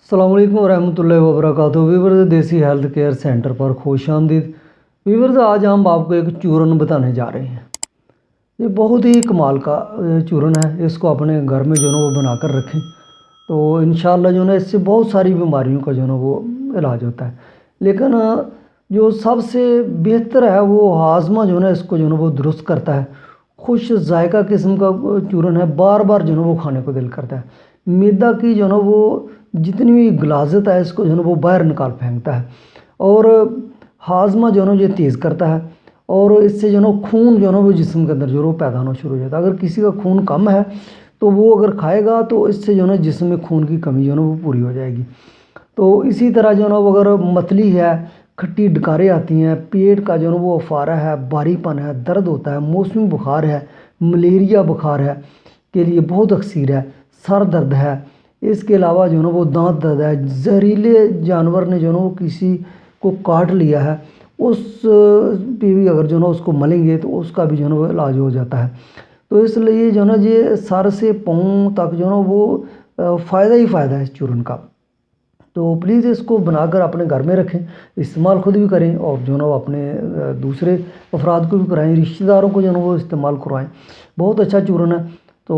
अस्सलाम वालेकुम रहमतुल्लाहि व बरकातुहू। व्यूअर्स, देसी हेल्थ केयर सेंटर पर खुश आमदीद। व्यूअर्स, आज हम आपको एक चूरन बताने जा रहे हैं। ये बहुत ही कमाल का चूरन है। इसको अपने घर में जो है वो बनाकर रखें तो इंशाल्लाह जो है इससे बहुत सारी बीमारियों का जो है वो इलाज होता है। लेकिन जो सबसे बेहतर है वो हाजमा जो है इसको जो है वो दुरुस्त करता है। खुश जायका किस्म का चूरन है, बार बार जो है वो खाने को दिल करता है। मैदा की जो है वो जितनी भी गलाजत है इसको जो है वो बाहर निकाल फेंकता है और हाजमा जो है ना ये तेज़ करता है और इससे जो है ना खून जो है ना वो जिस्म के अंदर जो है वो पैदा होना शुरू हो जाता है। अगर किसी का खून कम है तो वो अगर खाएगा तो इससे जो है ना जिस्म में खून की कमी जो है ना वो पूरी हो जाएगी। तो इसी तरह जो है ना अगर मतली है, खट्टी डकारें आती हैं, पेट का जो है वो अफारा है, भारीपन है, दर्द होता है, मौसमी बुखार है, मलेरिया बुखार है के लिए बहुत अक्सीर है, सर दर्द है, इसके अलावा जो है ना वो दांत दर्द है, जहरीले जानवर ने जो है ना वो किसी को काट लिया है उस पे भी अगर जो है ना उसको मलेंगे तो उसका भी जो है ना वो इलाज हो जाता है। तो इसलिए जो है ना ये सर से पाँव तक जो है ना वो फ़ायदा ही फ़ायदा है इस चूरन का। तो प्लीज़ इसको बनाकर अपने घर में रखें, इस्तेमाल खुद भी करें और जो है ना वो अपने दूसरे अफराद को भी कराएं, रिश्तेदारों को जो है ना वो इस्तेमाल करवाएं। बहुत अच्छा चूरन है। तो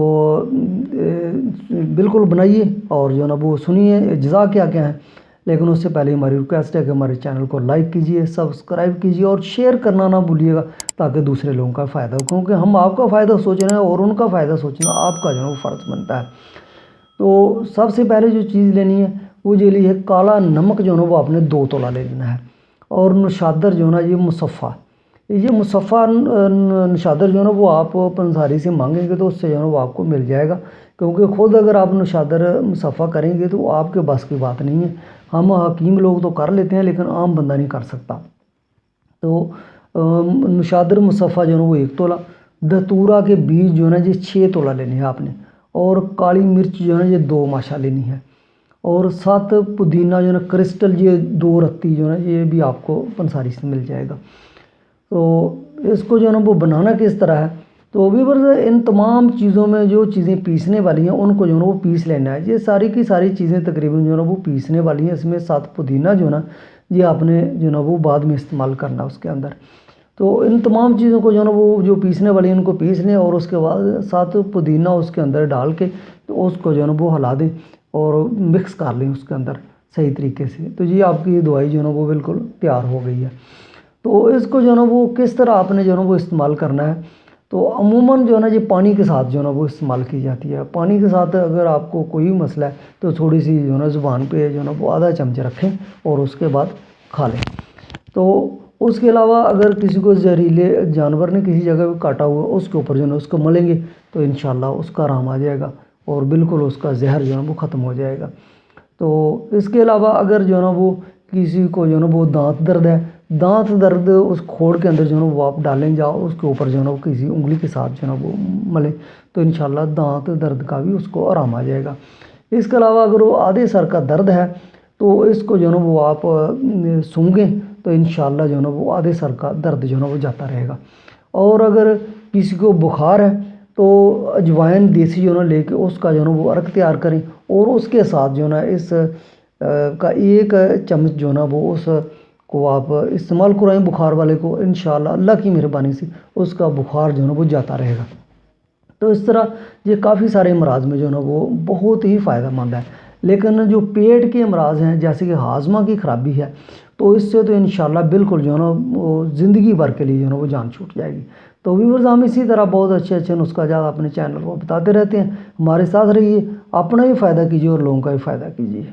बिल्कुल बनाइए और जो है ना वो सुनिए अज्जा क्या क्या है। लेकिन उससे पहले हमारी रिक्वेस्ट है कि हमारे चैनल को लाइक कीजिए, सब्सक्राइब कीजिए और शेयर करना ना भूलिएगा ताकि दूसरे लोगों का फ़ायदा हो, क्योंकि हम आपका फ़ायदा सोच रहे हैं और उनका फ़ायदा सोचना आपका जो है वो फ़र्ज़ बनता है। तो सबसे पहले जो चीज़ लेनी है वो ये ली है काला नमक जो है ना वो आपने 2 तोला ले लेना है और नशादर जो है ना ये मुसफ़ा नशादर जो है ना वो आप पंसारी से मांगेंगे तो उससे जो है ना वो आपको मिल जाएगा, क्योंकि ख़ुद अगर आप नशादर मुसफ़ा करेंगे तो आपके बस की बात नहीं है। हम हकीम लोग तो कर लेते हैं लेकिन आम बंदा नहीं कर सकता। तो नशादर मुसफ़ा जो है ना वो 1 तोला, धतूरा के बीज जो है ना ये 6 तोला लेने हैं आपने और काली मिर्च जो है ना ये 2 माशा लेनी है और 7 पुदीना जो है ना क्रिस्टल ये 2 रत्ती जो है ना ये भी आपको पंसारी से मिल जाएगा। तो इसको जो है ना वो बनाना किस तरह है, तो व्यूअर्स इन तमाम चीज़ों में जो चीज़ें पीसने वाली हैं उनको जो है ना वो पीस लेना है। ये सारी की सारी चीज़ें तकरीबन जो है ना वो पीसने वाली हैं। इसमें 7 पुदीना जो है ना ये आपने जो है ना वो बाद में इस्तेमाल करना है उसके अंदर। तो इन तमाम चीज़ों को जो है ना वो जो पीसने वाली हैं उनको पीस लें और उसके बाद 7 पुदीना उसके अंदर डाल के तो उसको जो है ना वो हिला दें और मिक्स कर लें उसके अंदर सही तरीके से। तो ये आपकी दवाई जो है ना वो बिल्कुल तैयार हो गई है। तो इसको जो है ना वो किस तरह आपने जो है ना वो इस्तेमाल करना है, तो अमूमन जो है ना ये पानी के साथ जो है ना वो इस्तेमाल की जाती है। पानी के साथ अगर आपको कोई मसला है तो थोड़ी सी जो है ना ज़ुबान पे जो है ना वो आधा चमच रखें और उसके बाद खा लें। तो उसके अलावा अगर किसी को जहरीले जानवर ने किसी जगह पे काटा हुआ उसके ऊपर जो है ना उसको मलेंगे तो इंशाल्लाह उसका आराम आ जाएगा और बिल्कुल उसका जहर जो है ना वो ख़त्म हो जाएगा। तो इसके अलावा अगर जो है ना वो किसी को जो है ना वो दांत दर्द है, दांत दर्द उस खोड़ के अंदर जो है ना वो आप डालें जाओ उसके ऊपर जो है ना वो किसी उंगली के साथ जो है ना वो मलें तो इंशाल्लाह दांत दर्द का भी उसको आराम आ जाएगा। इसके अलावा अगर वो आधे सर का दर्द है तो इसको जो है ना वो आप सूंघें तो इंशाल्लाह जो है ना वो आधे सर का दर्द जो है ना वो जाता रहेगा। और अगर किसी को बुखार है तो अजवाइन देसी जो है ना लेके उसका जो है ना वो अर्क तैयार करें और उसके साथ जो है ना इस का 1 चम्मच जो है ना वो उस को आप इस्तेमाल कराएं बुखार वाले को, इंशाल्लाह अल्लाह की मेहरबानी से उसका बुखार जो है ना वो जाता रहेगा। तो इस तरह ये काफ़ी सारे अमराज में जो है ना वो बहुत ही फ़ायदेमंद है। लेकिन जो पेट के अमराज हैं जैसे कि हाजमा की ख़राबी है तो इससे तो इंशाल्लाह बिल्कुल जो है ना वो ज़िंदगी भर के लिए जो है ना वो जान छूट जाएगी। तो व्यूअर्स हम इसी तरह बहुत अच्छे अच्छे नुस्खा जात अपने चैनल को बताते रहते हैं। हमारे साथ रहिए, अपना भी फ़ायदा कीजिए और लोगों का भी फ़ायदा कीजिए।